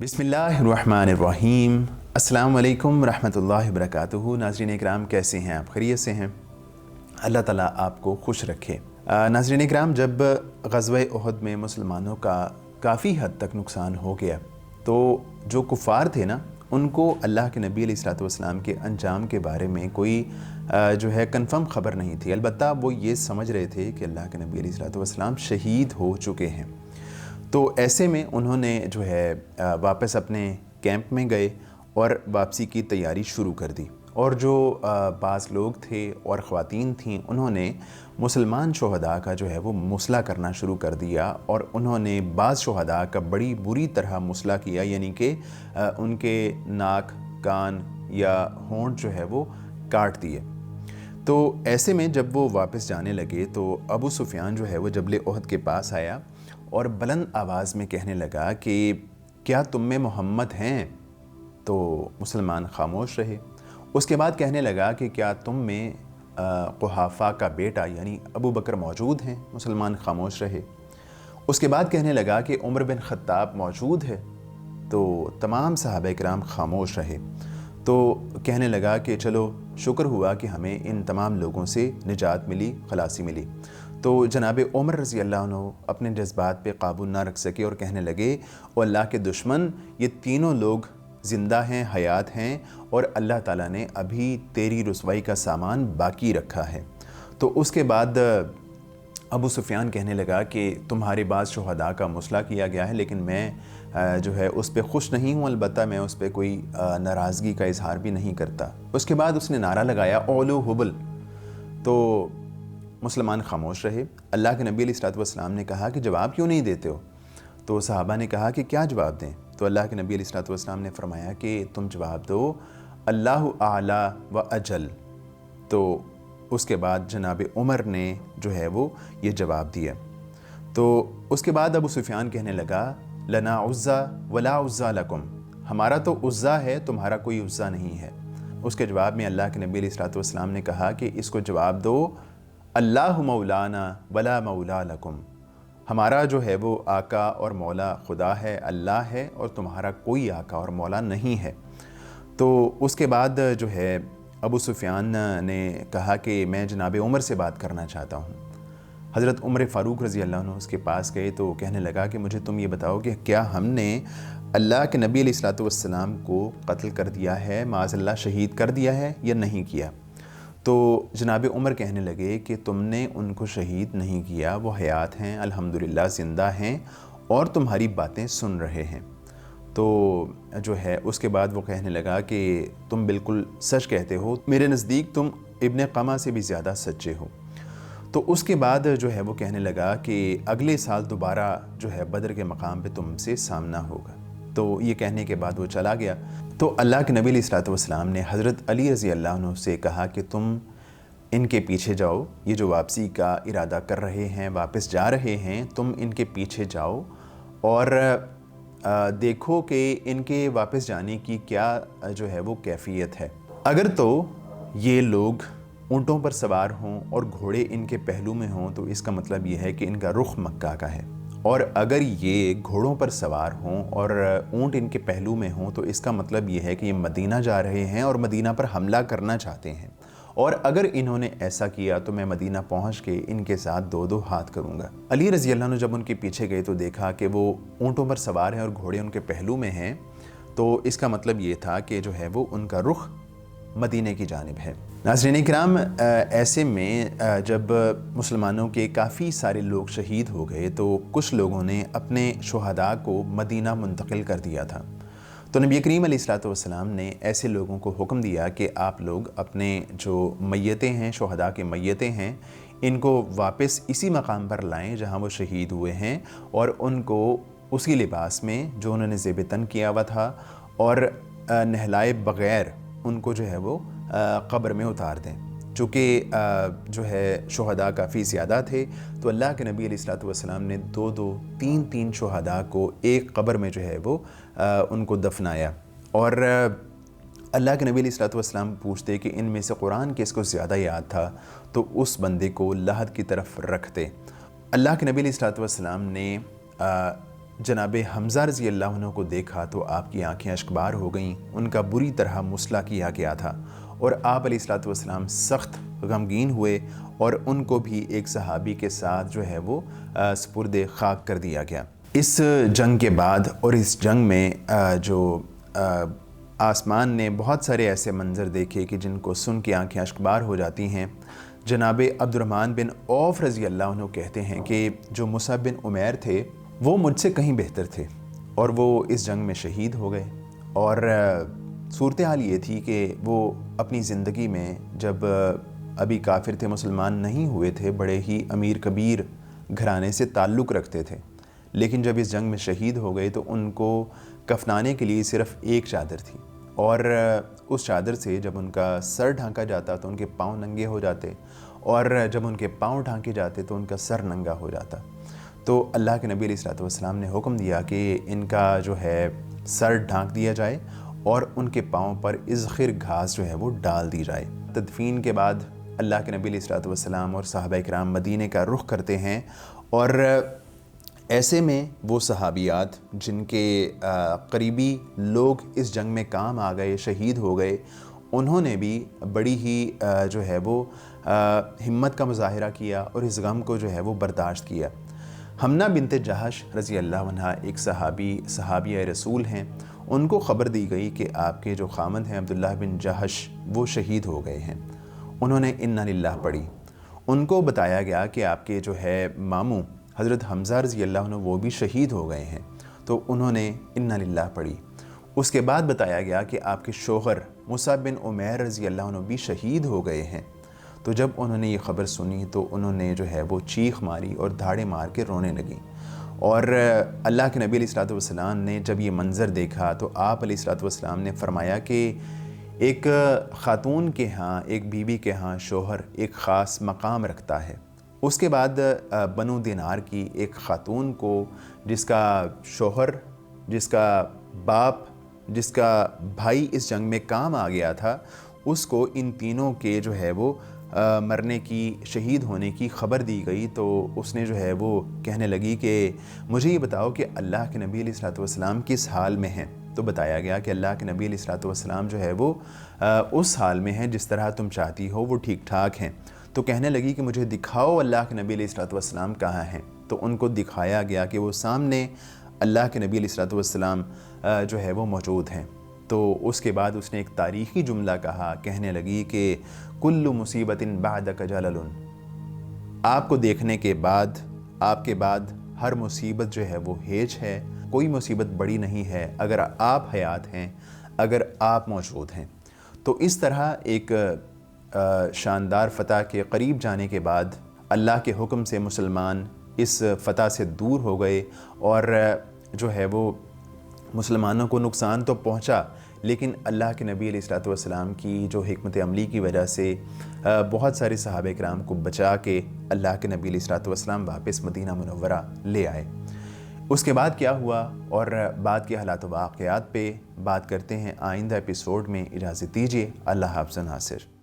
बिस्मिल्लाहिर्रहमानिर्रहीम। अस्सलाम वालेकुम रहमतुल्लाहि वबरकातुहू। नाज़रीन इकराम, कैसे हैं आप? खैरियत से हैं? अल्लाह ताला आपको खुश रखे। नाज़रीन इकराम, जब ग़ज़वा उहद में मुसलमानों का काफ़ी हद तक नुकसान हो गया तो जो कुफ़ार थे ना, उनको अल्लाह के नबी अलैहिस्सलातु वस्सलाम के अंजाम के बारे में कोई जो है कन्फर्म ख़बर नहीं थी। अलबत्ता वो ये समझ रहे थे कि अल्लाह के नबी अलैहिस्सलातु वस्सलाम शहीद हो चुके हैं। तो ऐसे में उन्होंने जो है वापस अपने कैंप में गए और वापसी की तैयारी शुरू कर दी। और जो बाज़ लोग थे और ख़वातीन थीं, उन्होंने मुसलमान शुहदा का जो है वो मुसला करना शुरू कर दिया और उन्होंने बाज़ शुहदा का बड़ी बुरी तरह मुसला किया, यानी कि उनके नाक, कान या होंठ जो है वो काट दिए। तो ऐसे में जब वो वापस जाने लगे तो अबू सुफियान जो है वो जबल उहद के पास आया और बुलंद आवाज़ में कहने लगा कि क्या तुम में मोहम्मद हैं? तो मुसलमान खामोश रहे। उसके बाद कहने लगा कि क्या तुम में कुहाफ़ा का बेटा यानी अबू बकर मौजूद हैं? मुसलमान खामोश रहे। उसके बाद कहने लगा कि उमर बिन ख़त्ताब मौजूद है? तो तमाम सहाबा किराम खामोश रहे। तो कहने लगा कि चलो शुक्र हुआ कि हमें इन तमाम लोगों से निजात मिली, खलासी मिली। तो जनाब उमर रज़ी अल्लाह अन्हु अपने जज्बात पे काबू ना रख सके और कहने लगे, ओ अल्लाह के दुश्मन, ये तीनों लोग ज़िंदा हैं, हयात हैं और अल्लाह ताला ने अभी तेरी रुसवाई का सामान बाकी रखा है। तो उसके बाद अबू सुफियान कहने लगा कि तुम्हारे बाज़ शुहदा का मुसला किया गया है, लेकिन मैं जो है उस पर खुश नहीं हूँ। अलबत्ता मैं उस पर कोई नाराज़गी का इजहार भी नहीं करता। उसके बाद उसने नारा लगाया, ओलू हुबल। तो मुसलमान खामोश रहे। अल्लाह के नबी अलैहिस्सलातु वस्सलाम ने कहा कि जवाब क्यों नहीं देते हो? तो सहाबा ने कहा कि क्या जवाब दें? तो अल्लाह के नबी अलैहिस्सलातु वस्सलाम ने फरमाया कि तुम जवाब दो, अल्लाहु आला व अजल। तो उसके बाद जनाब उमर ने जो है वो ये जवाब दिया। तो उसके बाद अबू सुफियान कहने लगा, लना उज़्ज़ा वला उज़्ज़ा लकुम, हमारा तो उज़्ज़ा है, तुम्हारा कोई उज़्ज़ा नहीं है। उसके जवाब में अल्लाह के नबी अलैहिस्सलातु वस्सलाम ने कहा कि इसको जवाब दो, अल्लाहु मौलाना वला मौला लकुम, हमारा जो है वो आका और मौला खुदा है, अल्लाह है, और तुम्हारा कोई आका और मौला नहीं है। तो उसके बाद जो है अबू सुफियान ने कहा कि मैं जनाब उमर से बात करना चाहता हूँ। हज़रत उमर फ़ारूक रज़ी अल्लाह अन्हु उसके पास गए तो कहने लगा कि मुझे तुम ये बताओ कि क्या हमने अल्लाह के नबी अलैहिस्सलातु वस्सलाम को कत्ल कर दिया है, माज़अल्लाह शहीद कर दिया है या नहीं किया? तो जनाब उमर कहने लगे कि तुमने उनको शहीद नहीं किया, वो हयात हैं, अल्हम्दुलिल्लाह ज़िंदा हैं और तुम्हारी बातें सुन रहे हैं। तो जो है उसके बाद वो कहने लगा कि तुम बिल्कुल सच कहते हो, मेरे नज़दीक तुम इब्न क़मा से भी ज़्यादा सच्चे हो। तो उसके बाद जो है वो कहने लगा कि अगले साल दोबारा जो है बदर के मकाम पे तुमसे सामना होगा। तो ये कहने के बाद वो चला गया। तो अल्लाह के नबी अलैहिस्सलातु वस्सलाम ने हज़रत अली रज़ी अल्लाह अन्हु से कहा कि तुम इनके पीछे जाओ, ये जो वापसी का इरादा कर रहे हैं, वापस जा रहे हैं, तुम इनके पीछे जाओ और देखो कि इनके वापस जाने की क्या जो है वो कैफ़ियत है। अगर तो ये लोग ऊँटों पर सवार हों और घोड़े इनके पहलू में हों तो इसका मतलब ये है कि इनका रुख मक्का का है, और अगर ये घोड़ों पर सवार हों और ऊँट इनके पहलू में हों तो इसका मतलब ये है कि ये मदीना जा रहे हैं और मदीना पर हमला करना चाहते हैं। और अगर इन्होंने ऐसा किया तो मैं मदीना पहुंच के इनके साथ दो दो हाथ करूंगा। अली रज़ी अल्लाह अन्हु जब उनके पीछे गए तो देखा कि वो ऊँटों पर सवार हैं और घोड़े उनके पहलू में हैं, तो इसका मतलब ये था कि जो है वो उनका रुख मदीने की जानिब है। नाज़रीन इकराम, ऐसे में जब मुसलमानों के काफ़ी सारे लोग शहीद हो गए तो कुछ लोगों ने अपने शुहदा को मदीना मुंतकिल कर दिया था। तो नबी करीम अलैहिस्सलातु वस्सलाम ने ऐसे लोगों को हुक्म दिया कि आप लोग अपने जो मैयतें हैं, शुहदा के मैयतें हैं, इनको वापस इसी मकाम पर लाएं जहां वो शहीद हुए हैं और उनको उसी लिबास में जो उन्होंने ज़ेब तन किया हुआ था और नहलाए बग़ैर उनको जो है वो क़ब्र में उतार दें। चूँकि जो है शुहदा काफ़ी ज़्यादा थे तो अल्लाह के नबी अलैहिस्सलातु वस्सलाम ने दो दो तीन तीन शुहदा को एक क़ब्र में जो है वो उनको दफनाया। और अल्लाह के नबी अलैहिस्सलातु वस्सलाम पूछते कि इनमें से कुरान किसको ज़्यादा याद था, तो उस बंदे को लहद की तरफ रखते। अल्लाह के नबी अलैहिस्सलातु वस्सलाम ने جناب حمزہ رضی اللہ عنہ کو دیکھا تو آپ کی آنکھیں اشکبار ہو گئیں، ان کا بری طرح مسئلہ کیا گیا تھا اور آپ علیہ الصلوۃ والسلام سخت غمگین ہوئے اور ان کو بھی ایک صحابی کے ساتھ جو ہے وہ سپرد خاک کر دیا گیا۔ اس جنگ کے بعد اور اس جنگ میں جو آسمان نے بہت سارے ایسے منظر دیکھے کہ جن کو سن کے آنکھیں اشکبار ہو جاتی ہیں۔ جناب عبد الرحمن بن عوف رضی اللہ عنہ کہتے ہیں کہ جو مصعب بن عمیر تھے وہ مجھ سے کہیں بہتر تھے اور وہ اس جنگ میں شہید ہو گئے، اور صورتحال یہ تھی کہ وہ اپنی زندگی میں جب ابھی کافر تھے، مسلمان نہیں ہوئے تھے، بڑے ہی امیر کبیر گھرانے سے تعلق رکھتے تھے، لیکن جب اس جنگ میں شہید ہو گئے تو ان کو کفنانے کے لیے صرف ایک چادر تھی، اور اس چادر سے جب ان کا سر ڈھانکا جاتا تو ان کے پاؤں ننگے ہو جاتے، اور جب ان کے پاؤں ڈھانکے جاتے تو ان کا سر ننگا ہو جاتا۔ تو اللہ کے نبی علیہ الصلوۃ والسلام نے حکم دیا کہ ان کا جو ہے سر ڈھانک دیا جائے اور ان کے پاؤں پر اذخر گھاس جو ہے وہ ڈال دی جائے۔ تدفین کے بعد اللہ کے نبی علیہ الصلوۃ والسلام اور صحابہ کرام مدینے کا رخ کرتے ہیں، اور ایسے میں وہ صحابیات جن کے قریبی لوگ اس جنگ میں کام آ گئے، شہید ہو گئے، انہوں نے بھی بڑی ہی جو ہے وہ ہمت کا مظاہرہ کیا اور اس غم کو جو ہے وہ برداشت کیا۔ حمنہ بنت جہش رضی اللہ عنہ ایک صحابیہ رسول ہیں، ان کو خبر دی گئی کہ آپ کے جو خامند ہیں عبداللہ بن جہش وہ شہید ہو گئے ہیں۔ انہوں نے انا للہ پڑھی۔ ان کو بتایا گیا کہ آپ کے جو ہے ماموں حضرت حمزہ رضی اللہ عنہ وہ بھی شہید ہو گئے ہیں، تو انہوں نے انا للہ پڑھی۔ اس کے بعد بتایا گیا کہ آپ کے شوہر مصعب بن عمیر رضی اللہ عنہ بھی شہید ہو گئے ہیں۔ تو جب انہوں نے یہ خبر سنی تو انہوں نے جو ہے وہ چیخ ماری اور دھاڑے مار کے رونے لگیں، اور اللہ کے نبی علیہ الصلوۃ والسلام نے جب یہ منظر دیکھا تو آپ علیہ الصلوۃ والسلام نے فرمایا کہ ایک خاتون کے ہاں، ایک بیوی کے ہاں شوہر ایک خاص مقام رکھتا ہے۔ اس کے بعد بنو دینار کی ایک خاتون کو جس کا شوہر، جس کا باپ، جس کا بھائی اس جنگ میں کام آ گیا تھا، اس کو ان تینوں کے جو ہے وہ مرنے کی، شہید ہونے کی خبر دی گئی، تو اس نے جو ہے وہ کہنے لگی کہ مجھے یہ بتاؤ کہ اللہ کے نبی علیہ الصلوۃ والسلام کس حال میں ہیں؟ تو بتایا گیا کہ اللہ کے نبی علیہ الصلوۃ والسلام جو ہے وہ اس حال میں ہیں جس طرح تم چاہتی ہو، وہ ٹھیک ٹھاک ہیں۔ تو کہنے لگی کہ مجھے دکھاؤ اللہ کے نبی علیہ الصلوۃ والسلام کہاں ہیں؟ تو ان کو دکھایا گیا کہ وہ سامنے اللہ کے نبی علیہ الصلوۃ والسلام جو ہے وہ موجود ہیں۔ تو اس کے بعد اس نے ایک تاریخی جملہ کہا، کہنے لگی کہ کل مصیبت بعدک جلل، آپ کو دیکھنے کے بعد، آپ کے بعد ہر مصیبت جو ہے وہ ہیج ہے، کوئی مصیبت بڑی نہیں ہے اگر آپ حیات ہیں، اگر آپ موجود ہیں۔ تو اس طرح ایک شاندار فتح کے قریب جانے کے بعد اللہ کے حکم سے مسلمان اس فتح سے دور ہو گئے، اور جو ہے وہ مسلمانوں کو نقصان تو پہنچا، لیکن اللہ کے نبی علیہ الصلوۃ والسلام کی جو حکمت عملی کی وجہ سے بہت سارے صحابہ کرام کو بچا کے اللہ کے نبی علیہ الصلوۃ والسلام واپس مدینہ منورہ لے آئے۔ اس کے بعد کیا ہوا اور بعد کے حالات و واقعات پہ بات کرتے ہیں آئندہ ایپیسوڈ میں۔ اجازت دیجیے، اللہ حافظ ناصر۔